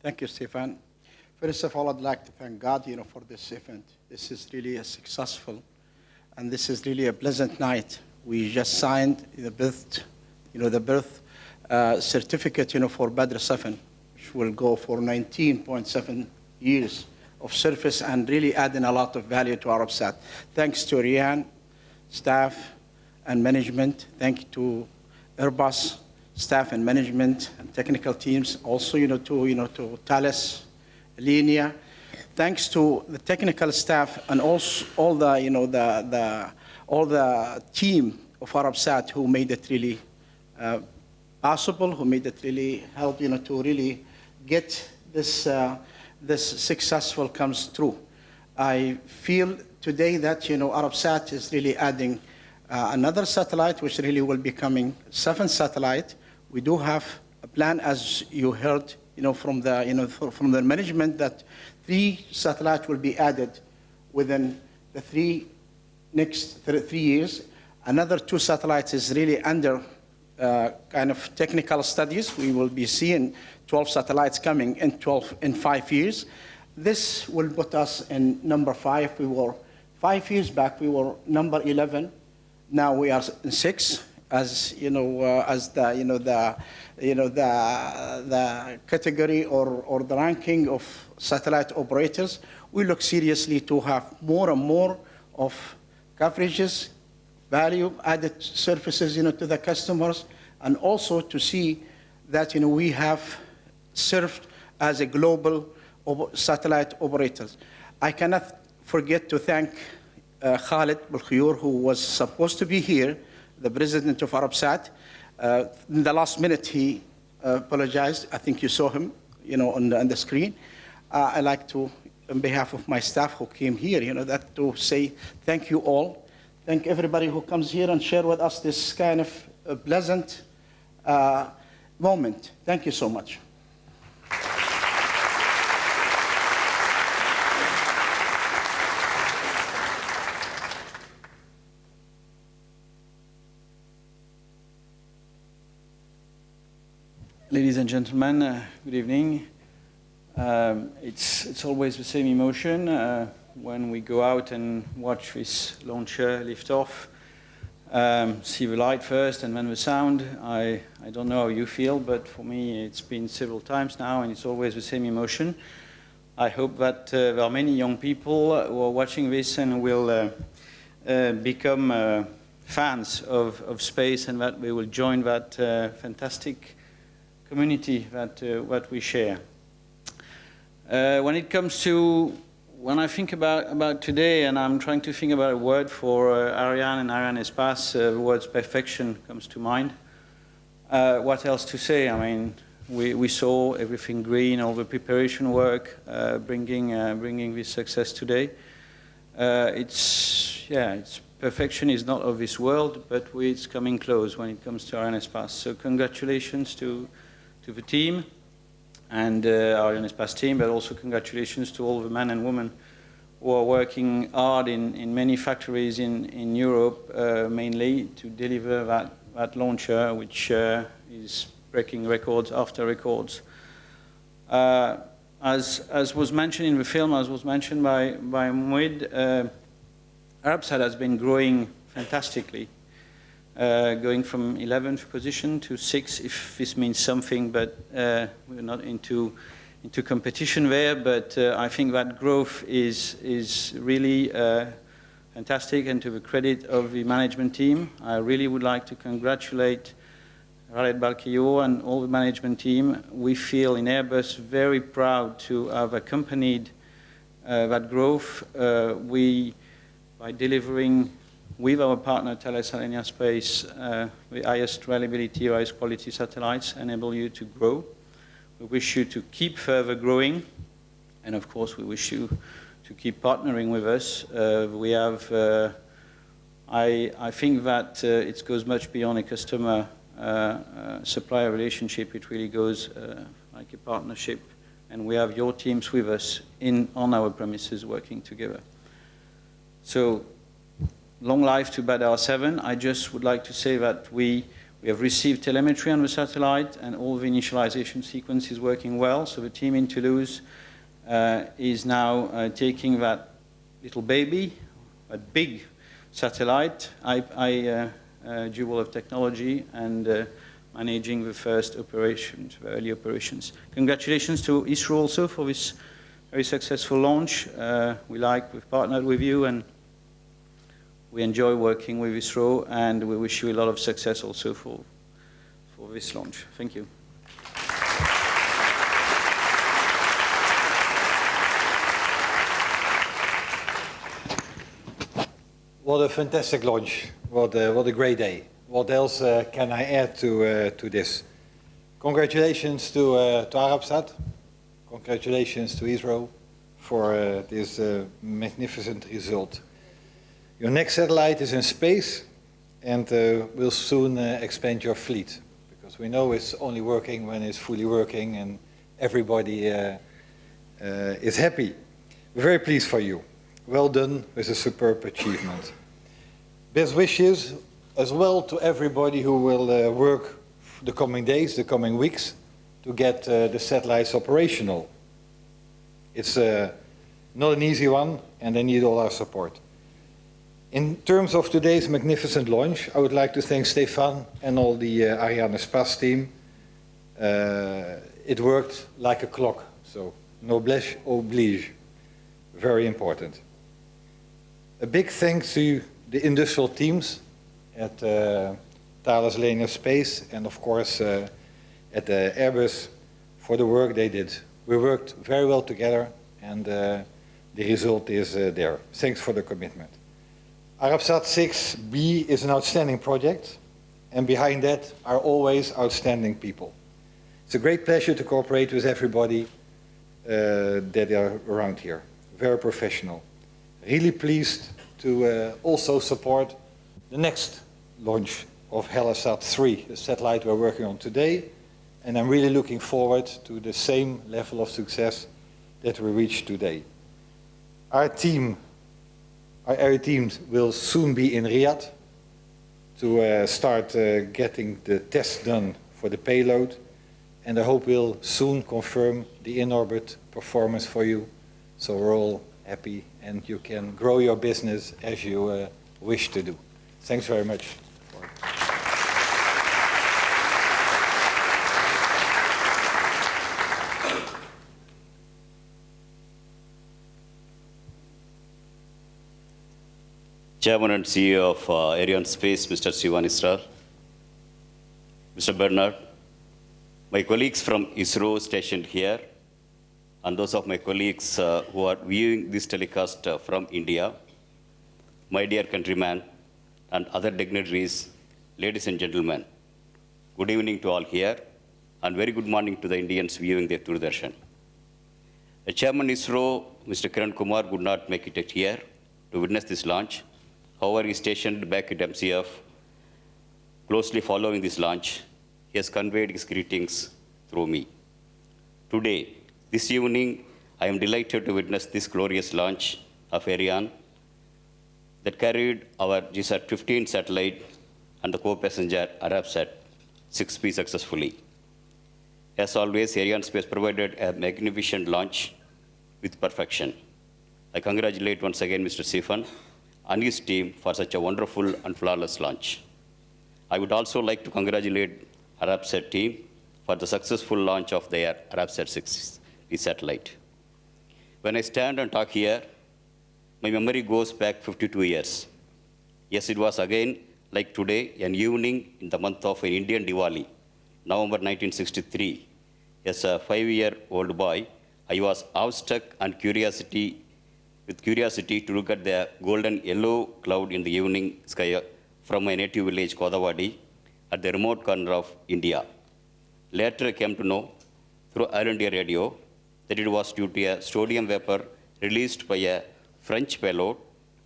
Thank you, Stefan. First of all, I'd like to thank God, for this event. This is really a successful, and this is really a pleasant night. We just signed the birth certificate, for Badr 7, which will go for 19.7 years of service and really adding a lot of value to Arabsat. Thanks to Ariane staff and management. Thank you to Airbus staff and management and technical teams. Also, to Thales, Linia. Thanks to the technical staff and also all the team of Arabsat who made it really possible, who made it really help, to really get this successful comes through. I feel today that, Arabsat is really adding another satellite, which really will be coming 7th satellite. We do have a plan, as you heard, from the management, that 3 satellites will be added within the next 3 years. Another 2 satellites is really under kind of technical studies. We will be seeing 12 satellites coming in 5 years. This will put us in number 5. We were 5 years back. We were number 11. Now we are in 6. As the category or the ranking of satellite operators, we look seriously to have more and more of coverages, value-added services, to the customers, and also to see that, we have served as a global satellite operators. I cannot forget to thank Khalid Belkhior, who was supposed to be here, the president of Arabsat. In the last minute, he apologized. I think you saw him, on the screen. I like to, on behalf of my staff who came here, that to say thank you all. Thank everybody who comes here and share with us this kind of pleasant moment. Thank you so much. Ladies and gentlemen, good evening. It's always the same emotion when we go out and watch this launcher lift off. See the light first and then the sound. I don't know how you feel, but for me it's been several times now and it's always the same emotion. I hope that there are many young people who are watching this and will become fans of space, and that they will join that fantastic community that what we share. When I think about today, and I'm trying to think about a word for Ariane and Arianespace, the word perfection comes to mind. What else to say? I mean, we saw everything green, all the preparation work, bringing this success today. It's perfection is not of this world, but it's coming close when it comes to Arianespace. So congratulations to the team and Arianespace team, but also congratulations to all the men and women who are working hard in many factories in Europe, mainly to deliver that launcher, which is breaking records after records. As was mentioned in the film, as was mentioned by Mouid, Arabsat has been growing fantastically. Going from 11th position to 6th, if this means something, but we're not into competition there. But I think that growth is really fantastic, and to the credit of the management team. I really would like to congratulate Khalid Belkhior and all the management team. We feel in Airbus very proud to have accompanied that growth. By delivering with our partner Thales Arianespace, the highest reliability, highest quality satellites, enable you to grow. We wish you to keep further growing, and of course we wish you to keep partnering with us. We have, I think that it goes much beyond a customer supplier relationship. It really goes like a partnership, and we have your teams with us on our premises working together. So long life to Badr 7. I just would like to say that we We have received telemetry on the satellite, and all the initialization sequence is working well. So the team in Toulouse is now taking that little baby, a big satellite, jewel of technology, and managing the first operations, the early operations. Congratulations to ISRO also for this very successful launch. We've partnered with you, and we enjoy working with ISRO, and we wish you a lot of success also for this launch. Thank you. What a fantastic launch. What a great day. What else can I add to this? Congratulations to Arabsat. Congratulations to ISRO for this magnificent result. Your next satellite is in space and will soon expand your fleet, because we know it's only working when it's fully working and everybody is happy. We're very pleased for you. Well done with a superb achievement. Best wishes as well to everybody who will work the coming days, the coming weeks, to get the satellites operational. It's not an easy one, and they need all our support. In terms of today's magnificent launch, I would like to thank Stefan and all the Arianespace team. It worked like a clock, so noblesse oblige, very important. A big thanks to the industrial teams at Thales Alenia Space and of course at Airbus for the work they did. We worked very well together, and the result is there. Thanks for the commitment. Arabsat 6B is an outstanding project, and behind that are always outstanding people. It's a great pleasure to cooperate with everybody that are around here. Very professional. Really pleased to also support the next launch of Hellasat 3, the satellite we're working on today, and I'm really looking forward to the same level of success that we reached today. Our area teams will soon be in Riyadh to start getting the tests done for the payload, and I hope we'll soon confirm the in-orbit performance for you, so we're all happy and you can grow your business as you wish to do. Thanks very much. Chairman and CEO of Arianespace, Mr. Sivan Israr, Mr. Bernard, my colleagues from ISRO stationed here, and those of my colleagues who are viewing this telecast from India, my dear countrymen and other dignitaries, ladies and gentlemen, good evening to all here, and very good morning to the Indians viewing the Doordarshan. The Chairman ISRO, Mr. Kiran Kumar, could not make it here to witness this launch. However, he is stationed back at MCF, closely following this launch. He has conveyed his greetings through me. Today, this evening, I am delighted to witness this glorious launch of Ariane that carried our GSAT-15 satellite and the co-passenger Arabsat 6B successfully. As always, Arianespace provided a magnificent launch with perfection. I congratulate once again Mr. Sifan and his team for such a wonderful and flawless launch. I would also like to congratulate Arabsat team for the successful launch of their Arabsat 6B satellite. When I stand and talk here, my memory goes back 52 years. Yes, it was again like today, an evening in the month of an Indian Diwali, November 1963. As a 5-year-old boy, I was awestruck and with curiosity to look at the golden yellow cloud in the evening sky from my native village, Kodavadi, at the remote corner of India. Later I came to know through All India Radio that it was due to a sodium vapor released by a French payload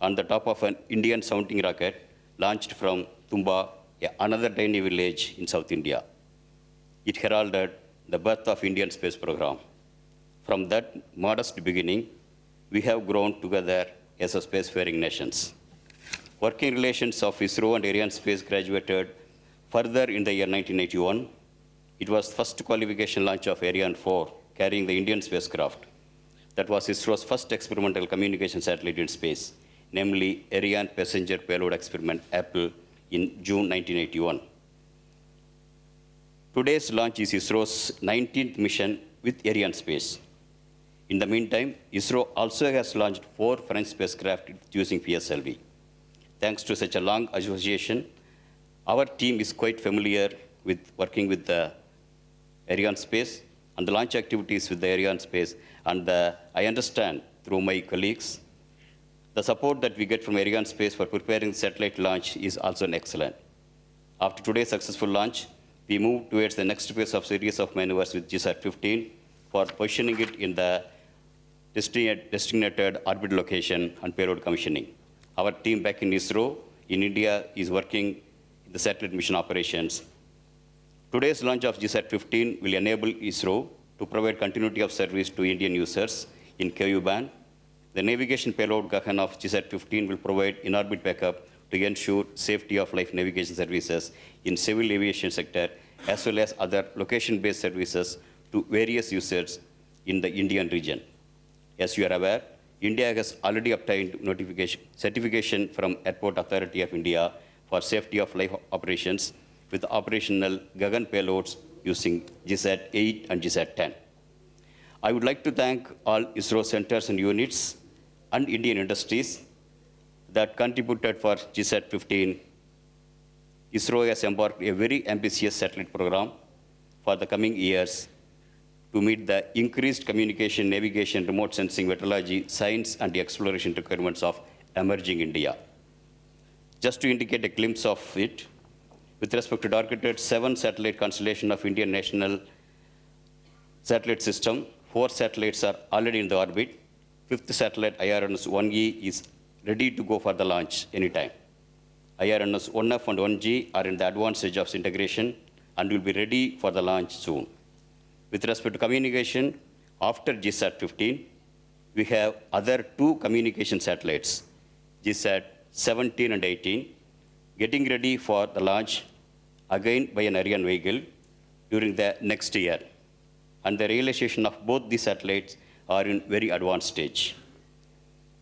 on the top of an Indian sounding rocket launched from Tumba, another tiny village in South India. It heralded the birth of Indian space program. From that modest beginning, we have grown together as a spacefaring nations. Working relations of ISRO and Arianespace graduated Further, in the year 1981, it was first qualification launch of Ariane 4, carrying the Indian spacecraft. That was ISRO's first experimental communication satellite in space, namely Ariane Passenger Payload Experiment (APPLE) in June 1981. Today's launch is ISRO's 19th mission with Arianespace. In the meantime, ISRO also has launched 4 French spacecraft using PSLV. Thanks to such a long association, our team is quite familiar with working with the Arianespace and the launch activities with the Arianespace, and I understand through my colleagues, the support that we get from Arianespace for preparing the satellite launch is also excellent. After today's successful launch, we move towards the next phase of series of maneuvers with GSAT-15 for positioning it in the designated orbit location and payload commissioning. Our team back in ISRO in India is working in the satellite mission operations. Today's launch of GSAT-15 will enable ISRO to provide continuity of service to Indian users in KU band. The navigation payload Gaghan of GSAT-15 will provide in-orbit backup to ensure safety of life navigation services in civil aviation sector, as well as other location-based services to various users in the Indian region. As you are aware, India has already obtained certification from Airport Authority of India for safety of life operations with operational Gaghan payloads using GSAT-8 and GSAT-10. I would like to thank all ISRO centers and units and Indian industries that contributed for GSAT-15. ISRO has embarked a very ambitious satellite program for the coming years to meet the increased communication, navigation, remote sensing, meteorology, science, and exploration requirements of emerging India. Just to indicate a glimpse of it, with respect to targeted 7 satellite constellation of Indian National Satellite System, 4 satellites are already in the orbit. 5th satellite, IRNS-1E, is ready to go for the launch anytime. IRNS-1F and 1G are in the advanced stage of integration and will be ready for the launch soon. With respect to communication, after GSAT-15, we have other 2 communication satellites, GSAT-17 and 18, getting ready for the launch again by an Ariane vehicle during the next year. And the realization of both these satellites are in very advanced stage.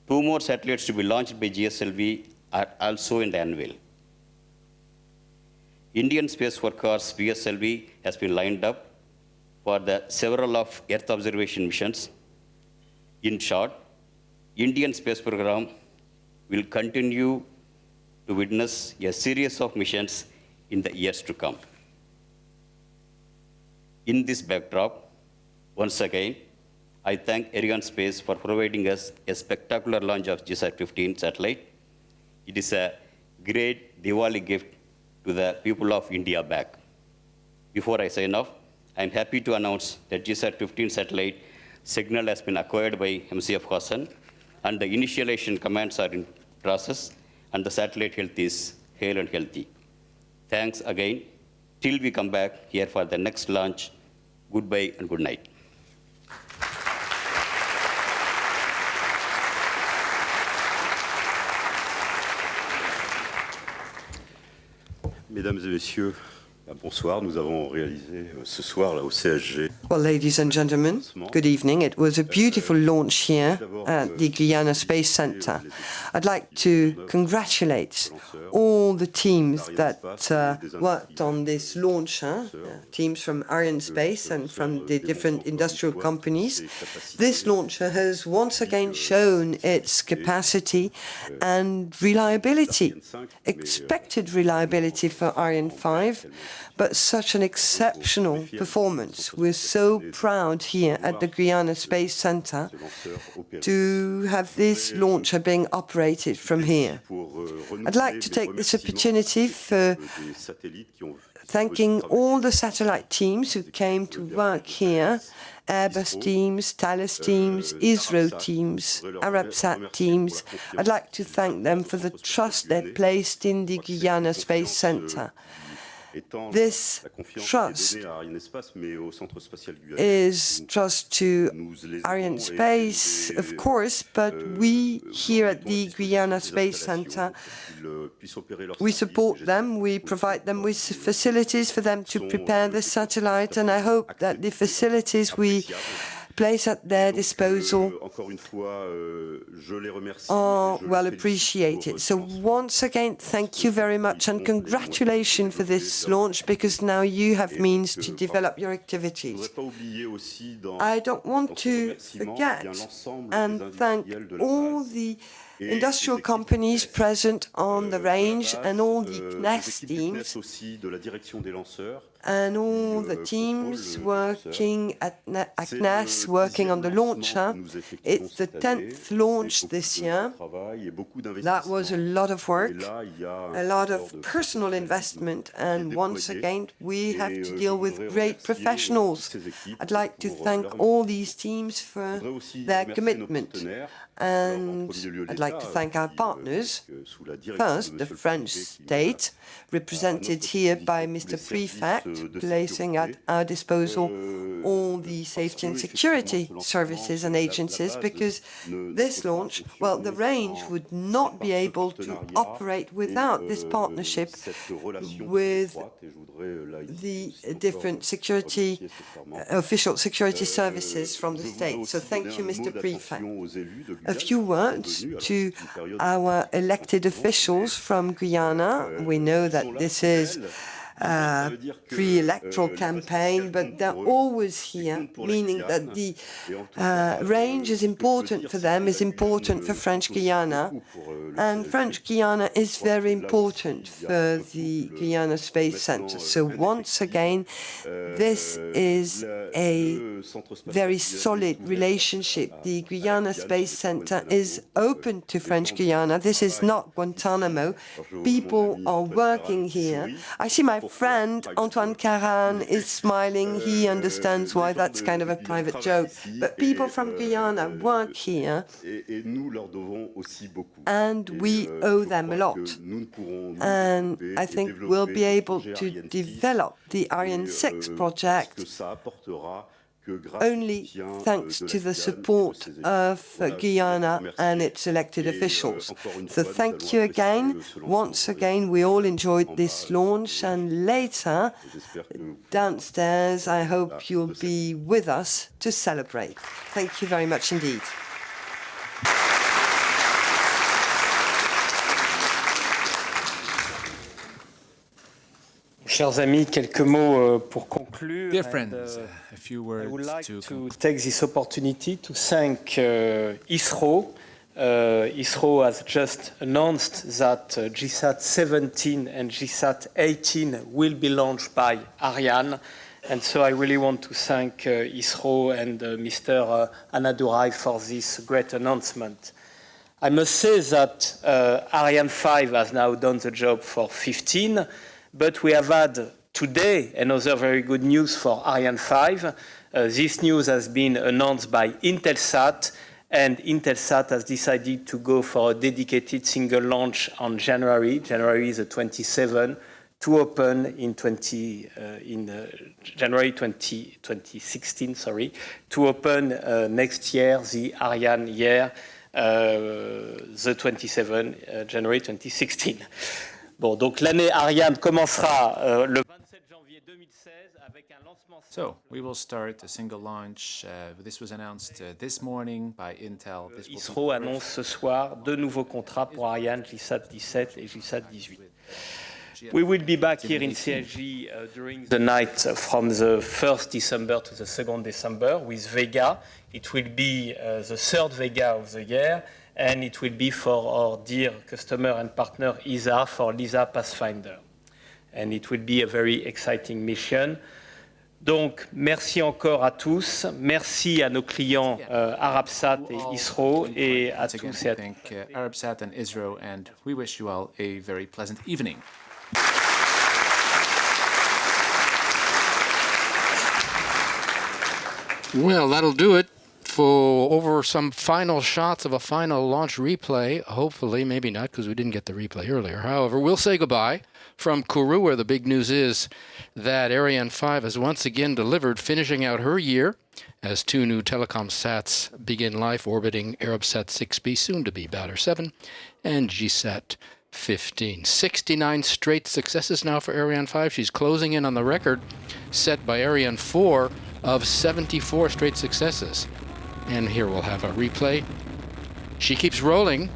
2 more satellites to be launched by GSLV are also in the anvil. Indian Space Workers PSLV has been lined up for the several of Earth observation missions. In short, Indian space program will continue to witness a series of missions in the years to come. In this backdrop, once again, I thank Arianespace for providing us a spectacular launch of GSAT-15 satellite. It is a great Diwali gift to the people of India back. Before I sign off, I'm happy to announce that GSAT-15 satellite signal has been acquired by MCF Hassan, and the initialization commands are in process, and the satellite health is hale and healthy. Thanks again. Till we come back here for the next launch, goodbye and good night. Mesdames et messieurs, bonsoir. Nous avons réalisé ce soir là, au CSG. Well, ladies and gentlemen, good evening. It was a beautiful launch here at the Guiana Space Center. I'd like to congratulate all the teams that worked on this launcher, teams from Arianespace and from the different industrial companies. This launcher has once again shown its capacity and reliability, expected reliability for Ariane 5, but such an exceptional performance. We're so proud here at the Guiana Space Center to have this launcher being operated from here. I'd like to take this opportunity for thanking all the satellite teams who came to work here, Airbus teams, Thales teams, ISRO teams, Arabsat teams. I'd like to thank them for the trust they placed in the Guiana Space Center. This la confiance qui est trust donnée à Arianespace, mais au Centre spatial guyanais. is trust to Nous les aidons Arianespace, et of course, but we here at mettons à the disposition Guiana des Space installations Center, pour qu'ils puissent opérer leur we service support de them, gestion we de provide them with satellite. facilities for them to prepare the satellite, and I hope that the facilities we place at their disposal Encore une fois, je les remercie. are et je les well félicite appreciated. pour So ce lancement. once again, thank you very much and congratulations for this launch, because now you have means to develop your Je ne activities. voudrais pas oublier aussi dans I don't want dans ce to remerciement, il y a forget l'ensemble des and thank industriels de la all base the et industrial les équipes companies CNES, present on the de la range base, and all the les CNES équipes teams CNES aussi de la direction des lanceurs. and all qui, the teams contrôlent le working at C'est CNES, le working on the 10e lancement launcher. que nous effectuons It's the cette année, 10th et launch beaucoup this de year. travail et beaucoup That was a d'investissements. lot of work, Et là, il y a a un lot effort of de personal professionnalisme investment, qui est and once déployé. again, we have Et, to je deal with voudrais great remercier professionals. toutes ces équipes I'd like to pour thank leur all these teams for Je voudrais aussi their remercier nos commitment. partenaires. Alors, en And premier lieu, I'd like to l'État, thank our qui, partners. sous la direction de First, the Monsieur le French Préfet, qui state, represented notre here disposition by tous les Mr. services, Prefect, de placing at sécurité. our disposal all the Parce safety and que, security effectivement, ce services lancement, and la agencies, base because ne this peut pas launch, well, the fonctionner range sans- would sans not par be ce able to partenariat operate without this et, partnership cette relation with étroite. Et je voudrais, là, ici, the aussi encore different security, remercier sincèrement, official security services from the je voudrais state. So aussi thank donner you, un mot Mr. Prefect. d'attention aux élus de A Guyane few qui sont words venus, alors, to c'est une période our elected difficile, officials from Guyana. We know ils that sont là this pour is elle. a Ça veut dire que, pre-electoral l'espace campaign, spatial but compte they're pour eux, always et here, compte pour la meaning that Guyane. the Et en tout cas, range is ce que je peux important dire, for c'est them, que is la important Guyane for French compte aussi Guiana. beaucoup pour, le And CLG. French Guiana is Je crois very que là important aussi, il y a for un the couple Guiana Space maintenant, Center. So indéfectible. once again, this is a Le centre spatial very guyanais solid est ouvert relationship. à The la Guyana Guyane, Space c'est pour Center Guantanamo, is open to French étant Guiana. This is travail not Guantanamo. Alors, je vois People mon ami are Antoine working Caran qui here. sourit. I see my Pourquoi friend private Antoine joke. Caran is smiling. He understands why Les gens that's de kind of a Guyane private travaillent joke. ici But people et, from Guyana work here, et nous leur devons aussi beaucoup. and Et, we je owe them a crois lot. que nous ne pourrons nous And développer I et think développer we'll be le able projet to Ariane 6 develop the Ariane 6 project parce que ça apportera que grâce au only soutien, thanks de la to the Guyane et de support ses équipes. of Voilà, je Guyana voudrais and remercier. its elected Et, officials. encore une So fois, nous thank allons you apprécier again. ce lancement Once avec again, we all en enjoyed bas, this launch, and later, j'espère que vous downstairs, I hope de you'll cette be with us to celebrate. Thank you very much indeed. Chers amis, quelques mots pour conclure. Dear friends, a few I would words like to to take this opportunity to thank ISRO. ISRO has just announced that GSAT 17 and GSAT 18 will be launched by Ariane. And so I really want to thank ISRO and Mr. Anadurai for this great announcement. I must say that Ariane 5 has now done the job for 15, but we have had today another very good news for Ariane 5. This news has been announced by Intelsat, and Intelsat has decided to go for a dedicated single launch on January the 27th, to open in January 2016, to open next year, the Ariane year, the 27 January 2016. Bon, donc l'année Ariane commencera le 27 janvier 2016 avec un lancement. So, we will start a single launch. This was announced this morning by Intel. ISRO annonce ce soir deux nouveaux contrats pour Ariane, GSAT 17 et GSAT 18. We will be back here in CLG during the night from the 1st December to the 2nd December with Vega. It will be the third Vega of the year, and it will be for our dear customer and partner ESA for LISA Pathfinder. And it will be a very exciting mission. Donc, merci encore à tous. Merci à nos clients Arabsat et ISRO et à tous et à toutes. Arabsat and ISRO, and we wish you all a very pleasant evening. Well, that'll do it. over some final shots of a final launch replay. Hopefully, maybe not, because we didn't get the replay earlier. However, we'll say goodbye from Kourou, where the big news is that Ariane 5 has once again delivered, finishing out her year as 2 new telecom sats begin life orbiting Arabsat 6B, soon to be Batter 7, and GSat 15. 69 straight successes now for Ariane 5. She's closing in on the record set by Ariane 4 of 74 straight successes. And here we'll have a replay. She keeps rolling.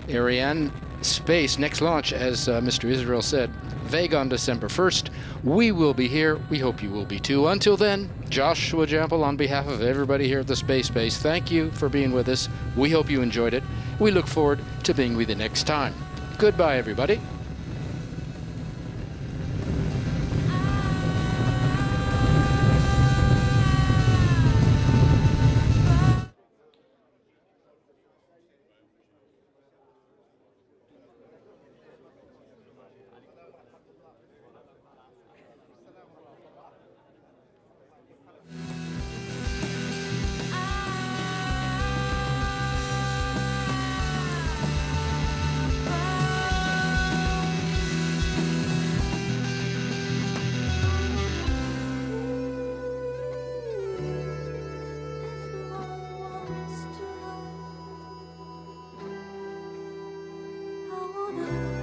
Arianespace, next launch, as Mr. Israel said, Vega on December 1st. We will be here. We hope you will be too. Until then, Joshua Jample, on behalf of everybody here at the Space Base, thank you for being with us. We hope you enjoyed it. We look forward to being with you next time. Goodbye, everybody. I wanna